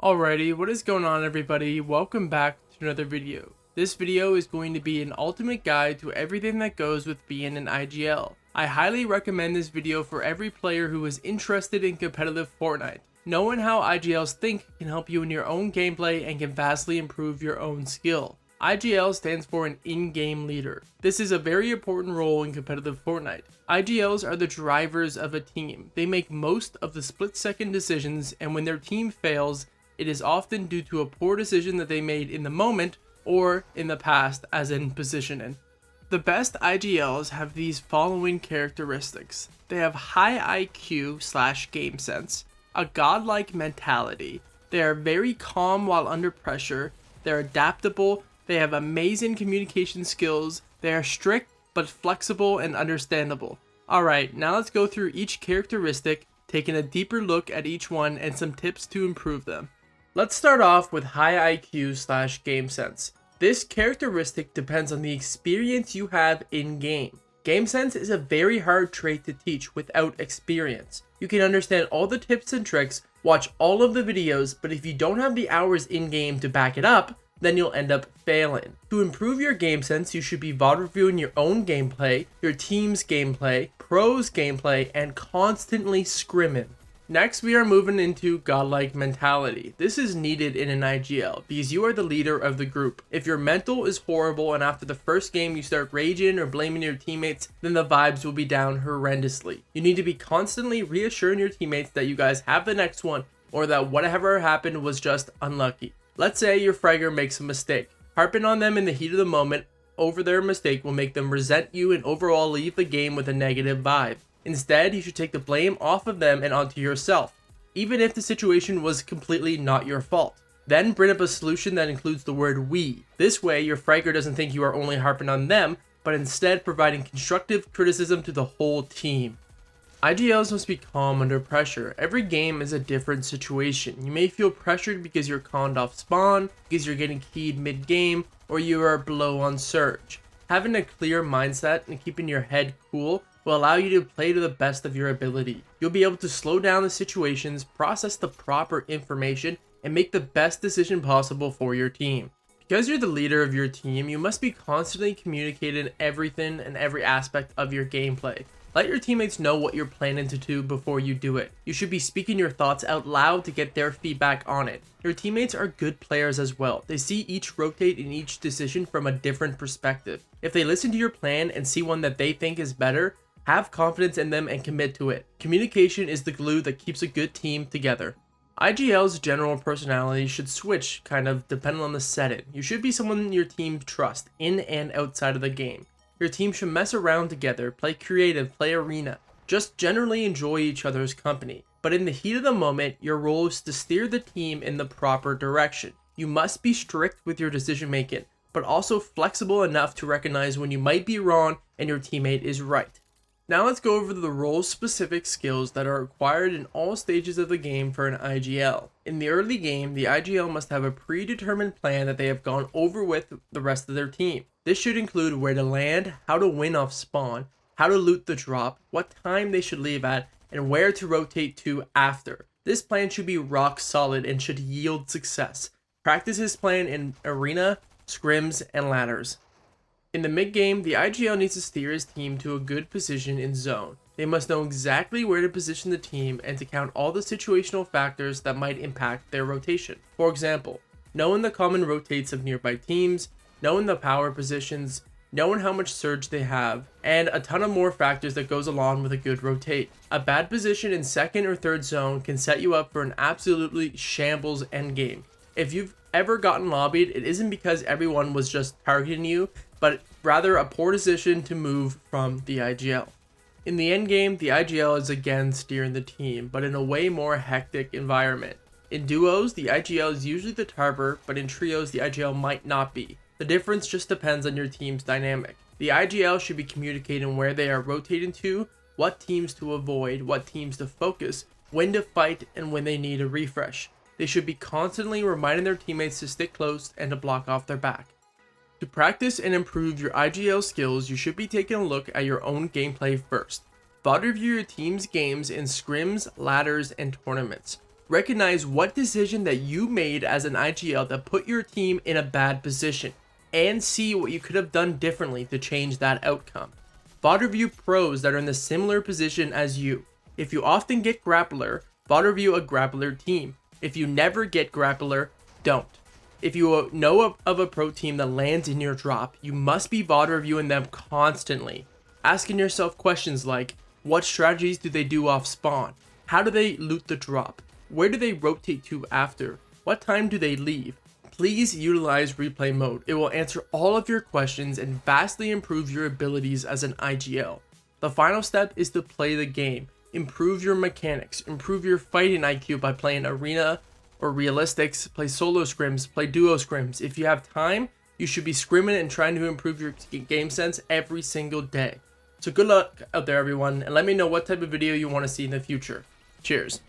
Alrighty, what is going on everybody? Welcome back to another video. This video is going to be an ultimate guide to everything that goes with being an IGL. I highly recommend this video for every player who is interested in competitive Fortnite. Knowing how IGLs think can help you in your own gameplay and can vastly improve your own skill. IGL stands for an in-game leader. This is a very important role in competitive Fortnite. IGLs are the drivers of a team. They make most of the split-second decisions, and when their team fails, it is often due to a poor decision that they made in the moment or in the past, as in positioning. The best IGLs have these following characteristics. They have high IQ/game sense, a godlike mentality. They are very calm while under pressure. They're adaptable. They have amazing communication skills. They are strict but flexible and understandable. Alright, now let's go through each characteristic, taking a deeper look at each one and some tips to improve them. Let's start off with high IQ/game sense. This characteristic depends on the experience you have in game. Game sense is a very hard trait to teach without experience. You can understand all the tips and tricks, watch all of the videos, but if you don't have the hours in game to back it up, then you'll end up failing. To improve your game sense, you should be VOD reviewing your own gameplay, your team's gameplay, pros gameplay, and constantly scrimming. Next, we are moving into godlike mentality. This is needed in an IGL because you are the leader of the group. If your mental is horrible and after the first game you start raging or blaming your teammates, then the vibes will be down horrendously. You need to be constantly reassuring your teammates that you guys have the next one or that whatever happened was just unlucky. Let's say your Fragger makes a mistake. Harping on them in the heat of the moment over their mistake will make them resent you and overall leave the game with a negative vibe. Instead, you should take the blame off of them and onto yourself, even if the situation was completely not your fault. Then bring up a solution that includes the word we. This way, your Fragger doesn't think you are only harping on them, but instead providing constructive criticism to the whole team. IGLs must be calm under pressure. Every game is a different situation. You may feel pressured because you're conned off spawn, because you're getting keyed mid-game, or you are below on surge. Having a clear mindset and keeping your head cool will allow you to play to the best of your ability. You'll be able to slow down the situations, process the proper information, and make the best decision possible for your team. Because you're the leader of your team, you must be constantly communicating everything and every aspect of your gameplay. Let your teammates know what you're planning to do before you do it. You should be speaking your thoughts out loud to get their feedback on it. Your teammates are good players as well. They see each rotate in each decision from a different perspective. If they listen to your plan and see one that they think is better, have confidence in them and commit to it. Communication is the glue that keeps a good team together. IGL's general personality should switch kind of depending on the setting. You should be someone your team trusts in and outside of the game. Your team should mess around together, play creative, play arena, just generally enjoy each other's company. But in the heat of the moment, your role is to steer the team in the proper direction. You must be strict with your decision making, but also flexible enough to recognize when you might be wrong and your teammate is right. Now let's go over the role-specific skills that are required in all stages of the game for an IGL. In the early game, the IGL must have a predetermined plan that they have gone over with the rest of their team. This should include where to land, how to win off spawn, how to loot the drop, what time they should leave at, and where to rotate to after. This plan should be rock solid and should yield success. Practice this plan in arena, scrims, and ladders. In the mid-game, the IGL needs to steer his team to a good position in zone. They must know exactly where to position the team and to count all the situational factors that might impact their rotation. For example, knowing the common rotates of nearby teams, knowing the power positions, knowing how much surge they have, and a ton of more factors that goes along with a good rotate. A bad position in second or third zone can set you up for an absolutely shambles endgame. If you've ever gotten lobbied, it isn't because everyone was just targeting you, but rather a poor decision to move from the IGL. In the endgame, the IGL is again steering the team, but in a way more hectic environment. In duos, the IGL is usually the tarper, but in trios, the IGL might not be. The difference just depends on your team's dynamic. The IGL should be communicating where they are rotating to, what teams to avoid, what teams to focus, when to fight, and when they need a refresh. They should be constantly reminding their teammates to stick close and to block off their back. To practice and improve your IGL skills, you should be taking a look at your own gameplay first. VOD review your team's games in scrims, ladders, and tournaments. Recognize what decision that you made as an IGL that put your team in a bad position, and see what you could have done differently to change that outcome. VOD review pros that are in the similar position as you. If you often get grappler, VOD review a grappler team. If you never get grappler, don't. If you know of a pro team that lands in your drop, you must be VOD reviewing them constantly. Asking yourself questions like, what strategies do they do off spawn? How do they loot the drop? Where do they rotate to after? What time do they leave? Please utilize replay mode. It will answer all of your questions and vastly improve your abilities as an IGL. The final step is to play the game. Improve your mechanics. Improve your fighting IQ by playing arena or realistics. Play solo scrims. Play duo scrims. If you have time, you should be scrimming and trying to improve your game sense every single day. So good luck out there, everyone, and let me know what type of video you want to see in the future. Cheers.